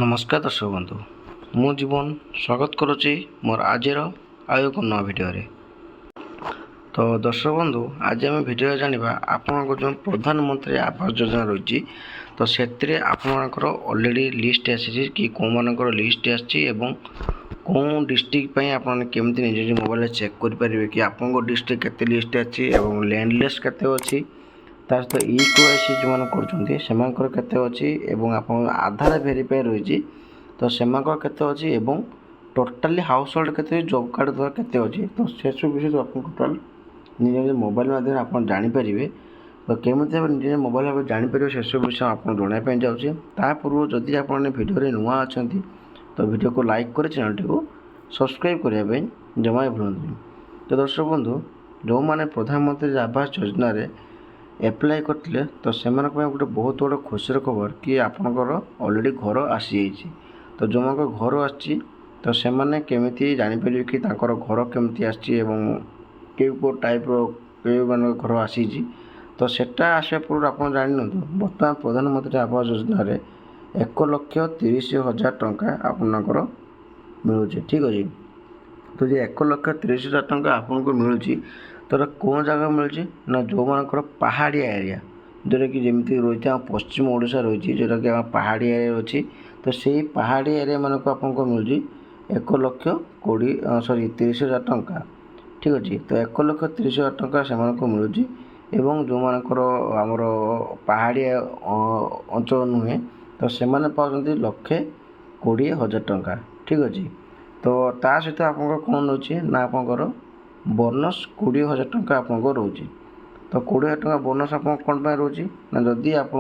नमस्कार दर्शक बंधु मु जीवन स्वागत करुच्ची मोर आज एक नवा भिडियो तो दर्शक बंधु आज आम भिडियो जाना आपण जो प्रधानमंत्री आवास योजना रही तो से आपर अलरेडी लिस्ट आसी कि कौ मानकर लिस्ट आसी कौ डिस्ट्रिक्ट आपमि निज मोबाइल चेक करेंगे कि आपन डिस्ट्रिक्ट केते लिस्ट आसी लैंडलेस केते अच्छी तार सहित EKYC जो मैंने कर आप आधार भेरीफाई रही तो से अच्छी टोटाली हाउस होल्ड के जॉब कार्ड द्वारा केते अच्छी तो से सब विषय आप टोटाल निज निज मोबाइल माध्यम आप जानीपर तो केमी निज मोबाइल जानीपर से सब विषय आपको जनवाई जाऊँगी पूर्व जदि आप भिडियो नुआ अच्छा तो भिडियो को लाइक कर चैनल टी सब्सक्राइब करने जमा भूलु। तो दर्शक बंधु जो मैंने प्रधानमंत्री आवास योजना एप्लाय करते तो से गोटे बहुत बड़ा खुशी खबर कि आपणकर अलरेडी घर आसी जाइए तो जो घर आसी तो से केमी जापर कि घर केमती आो टाइप मान घर आसी तो सेटा आसा पूर्व आप जानी बर्तमान प्रधानमंत्री आवास योजना 1,30,000 टंका आपणकर मिलूँ ठीक अच्छे तो ये 1,30,000 टंका आपको मिलूँ तो कौन जगह मिलूँ ना जो मानकर पहाड़िया एरिया जोटा कि जमी रही है पश्चिम ओडिशा रही जोटा कि पहाड़िया एरिया अच्छी तो से पहाड़िया एरिया मानक आपको मिलूँ 1,30,000 टंका ठीक अच्छे तो 1,30,000 टंका से मिलूँ एवं जो मानकर आमर पहाड़िया अंचल नुहे तो से पाँच 1,20,000 टंका ठीक अच्छे तो ता सहित आप कौन रोचे ना आपंकर बोनस 20,000 टंका आपको रोचे तो 20,000 टंका बोनस आप कौन रोचे ना जदि आप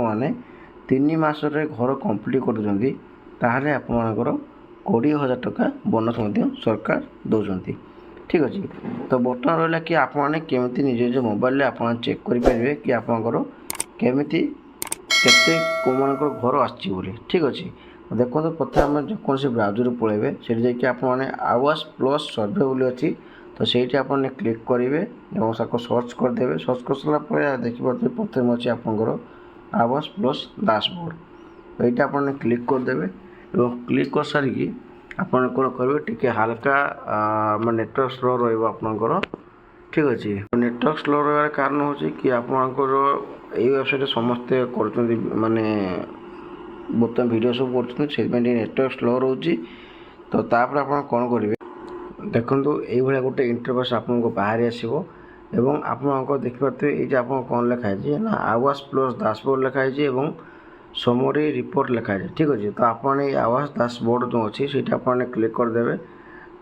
3 मास घर कंप्लीट कर आपंकर 20,000 टंका बोनस सरकार दौरान ठीक अच्छे तो बर्तमान रहा कि आपमि निज मोबाइल आप चेक करेंगे कि आपंकर केमी केते कौ मानकर घर आसी ठीक अच्छे देखो प्रथम आम कौन से ब्राउजर पलैबे से आप आवास प्लस सर्वे बोली अच्छी तो सही आप क्लिक करेंगे और सर्च करदे सर्च कर सारापर देखिए प्रथम अच्छे आपंकर आवास प्लस डैशबोर्ड तो ये आप क्लिक करदे और क्लिक कर सारिकी आप कौन करेंगे टी हाल्का नेटवर्क स्लो रहा ठीक अच्छे नेटवर्क स्लो रहा कारण हो कि आपंकर ये वेबसाइट समस्ते कर माने बर्तमान वीडियो सब कर नेटवर्क स्लो रोचे तो तापर आप कौन करेंगे देखो ये गोटे इंटरफेस आपको बाहरी आसो एवं आप देखिए ये आप कौन लिखाई ना आवास प्लस डैशबोर्ड लिखाई समरी रिपोर्ट लिखाई ठीक अच्छे तो आप आवास डैशबोर्ड जो अच्छी से क्लिक करदे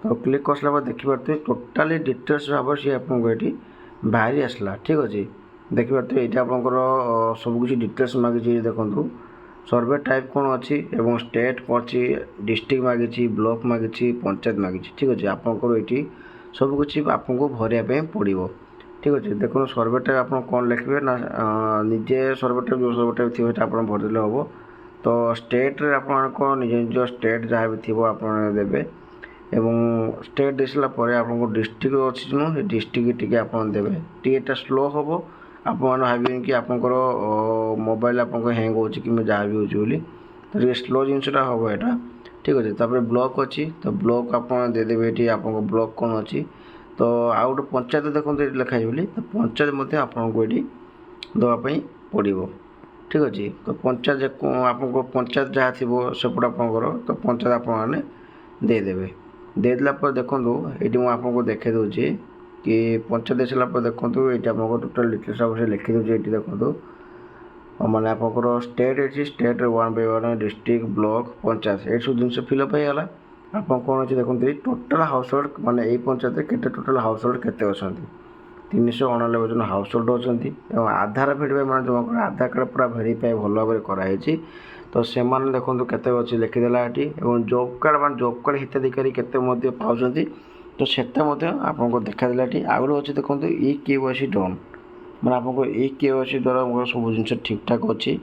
तो क्लिक कर सारा देखिए टोटाली डिटेल्स भाव सी आपको ये बाहरी आसला ठीक अच्छे देखिए ये आपंकर सबकि डिटेल्स मांगी देखूँ सर्वे टाइप कौन अच्छी एवं स्टेट कौन अच्छी डिस्ट्रिक्ट मांगी ब्लॉक मांगी पंचायत मांगी ठीक अच्छे आपंकर ये सबकि आपको भरवाई पड़ो ठीक अच्छे देखो सर्वे टाइप आप कौन लिखे ना निजे सर्वे टाइप जो सर्वे टाइप थी आप भरदे हम तो स्टेट आप निज निज स्टेट जहाँ भी थी आप देवे एवं स्टेट दे सारापर आपको डिस्ट्रिक्ट अच्छी जो डिस्ट्रिक्ट टी आप देवे टीटा स्लो हम आप भावें कि आपंकर मोबाइल आपको हैंग हो जहाँ भी हो तो स्लो जिनसा हम यहाँ ठीक अच्छे तापर ब्लॉक अच्छी तो ब्लॉक आप देदेवे ये आपको ब्लॉक कौन अच्छी तो आउ गोटे पंचायत देखो ये लिखाई बोली तो पंचायत आपको ये देवाई पड़ो ठीक अच्छे तो पंचायत आपको पंचायत जहाँ थी सेपट आपंकर तो पंचायत आप देदेवे देदेला देखूँ ये आपको देखे दूसरी कि पंचायत दे सारापर देखो ये आपको टोटाल डिटेल्स आप लिखिदे ये देखो माने आपंकर स्टेट अच्छी state 1 by 1 district block panchayat ये सब जिन फिलअप होगा आप कौन अच्छे देखो टोटाल हाउस होल्ड माने यही पंचायत के टोटाल हाउस होल्ड केते अच्छा 399 जन हाउस होल्ड अच्छा आधार भेरीफाई मान जो आधार कार्ड पूरा भेरीफाई भल भाव कराई तो से देखो केते अच्छे लिखिदेला ये जॉब कार्ड मान जॉब कार्ड हिताधिकारी केते पाँच तो सेटा आपको देखादेला ये आगे अच्छे देखो EKYC डन मैंने आपको EKYC द्वारा सब जिन ठीक ठाक अच्छी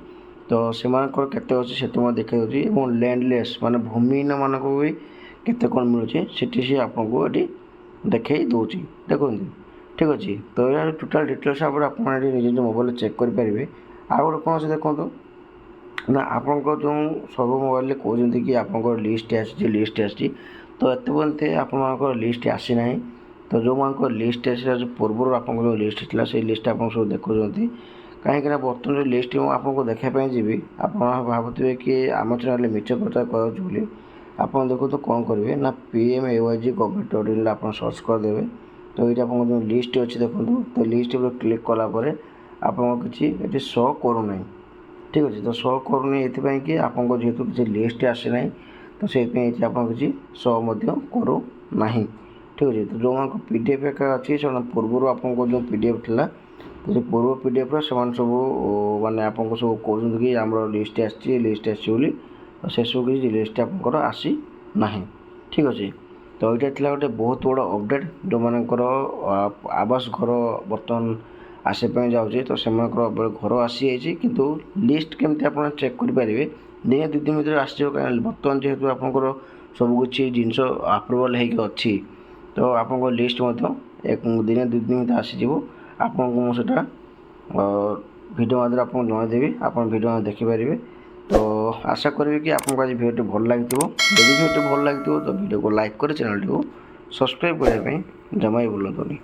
तो से केते अच्छे से देखा दूसरी लैंडलेस माने भूमिहीन मानक भी केते कौन मिलूँ से आपको ये देखे दूसरी देखो ठीक अच्छे तो यार टोटाल डिटेल्स आप निज मोबाइल चेक करेंगे आउ गोटे कौन से देखो ନା ଆପଣଙ୍କ ଯେଉଁ ସବୁ ମୋବାଇଲରେ କହୁଛନ୍ତି କି ଆପଣଙ୍କର ଲିଷ୍ଟ ଆସିଛି ତ ଏତେ ପର୍ଯ୍ୟନ୍ତ ଆପଣଙ୍କର ଲିଷ୍ଟ ଆସିନାହିଁ। ତ ଯେଉଁମାନଙ୍କର ଲିଷ୍ଟ ଆସିଲା ଯେଉଁ ପୂର୍ବରୁ ଆପଣଙ୍କର ଯେଉଁ ଲିଷ୍ଟ ଥିଲା ସେଇ ଲିଷ୍ଟ ଆପଣ ସବୁ ଦେଖୁଛନ୍ତି। କାହିଁକିନା ବର୍ତ୍ତମାନ ଯେଉଁ ଲିଷ୍ଟ ମୁଁ ଆପଣଙ୍କୁ ଦେଖିବା ପାଇଁ ଯିବି ଆପଣ ଭାବୁଥିବେ କି ଆମ ଚ୍ୟାନେଲରେ ମିଛ କଥା କହୁଛୁ ବୋଲି। ଆପଣ ଦେଖନ୍ତୁ କ'ଣ କରିବେ ନା PMAYG gov.in ଆପଣ ସର୍ଚ୍ଚ କରିଦେବେ। ତ ଏଇଠି ଆପଣଙ୍କ ଯେଉଁ ଲିଷ୍ଟ ଅଛି ଦେଖନ୍ତୁ, ତ ଲିଷ୍ଟ ଉପରେ କ୍ଲିକ୍ କଲା ପରେ ଆପଣଙ୍କ କିଛି ଏଠି ଶୋ କରୁନାହିଁ। ଠିକ୍ ଅଛି, ତ ଶୋ କରୁନି ଏଥିପାଇଁ କି ଆପଣଙ୍କ ଯେହେତୁ କିଛି ଲିଷ୍ଟ ଆସିନାହିଁ ତ ସେଇଥିପାଇଁ ଏଠି ଆପଣ କିଛି ଶୋ ମଧ୍ୟ କରୁନାହିଁ। ଠିକ୍ ଅଛି, ତ ଯେଉଁମାନଙ୍କ PDF ଏକା ଅଛି ସେମାନେ ପୂର୍ବରୁ ଆପଣଙ୍କ ଯେଉଁ PDF ଥିଲା ତ ସେ ପୂର୍ବ PDFର ସେମାନେ ସବୁ ମାନେ ଆପଣଙ୍କୁ ସବୁ କହୁଛନ୍ତି କି ଆମର ଲିଷ୍ଟ ଆସିଛି ବୋଲି। ତ ସେସବୁ କିଛି ଲିଷ୍ଟ ଆପଣଙ୍କର ଆସିନାହିଁ। ଠିକ୍ ଅଛି, ତ ଏଇଟା ଥିଲା ଗୋଟେ ବହୁତ ବଡ଼ ଅପଡ଼େଟ୍। ଯେଉଁମାନଙ୍କର ଆବାସ ଘର ବର୍ତ୍ତମାନ ଆସିବା ପାଇଁ ଯାଉଛି ତ ସେମାନଙ୍କର ଘର ଆସିଯାଇଛି, କିନ୍ତୁ ଲିଷ୍ଟ କେମିତି ଆପଣ ଚେକ୍ କରିପାରିବେ ଦିନେ ଦୁଇ ଦିନ ଭିତରେ ଆସିଯିବ। କାରଣ ବର୍ତ୍ତମାନ ଯେହେତୁ ଆପଣଙ୍କର ସବୁକିଛି ଜିନିଷ ଆପ୍ରୁଭାଲ୍ ହେଇକି ଅଛି ତ ଆପଣଙ୍କ ଲିଷ୍ଟ ମଧ୍ୟ ଦିନେ ଦୁଇ ଦିନ ଭିତରେ ଆସିଯିବ। ଆପଣଙ୍କୁ ମୁଁ ସେଇଟା ଭିଡ଼ିଓ ମାଧ୍ୟମରେ ଆପଣଙ୍କୁ ଜଣାଇଦେବି, ଆପଣ ଭିଡ଼ିଓ ଦେଖିପାରିବେ। ତ ଆଶା କରିବି କି ଆପଣଙ୍କୁ ଆଜି ଭିଡ଼ିଓଟି ଭଲ ଲାଗିଥିବ। ଯଦି ଭିଡ଼ିଓଟି ଭଲ ଲାଗିଥିବ ତ ଭିଡ଼ିଓକୁ ଲାଇକ୍ କରି ଚ୍ୟାନେଲଟିକୁ ସବସ୍କ୍ରାଇବ୍ କରିବା ପାଇଁ ଜମା ବି ଭୁଲନ୍ତୁନି।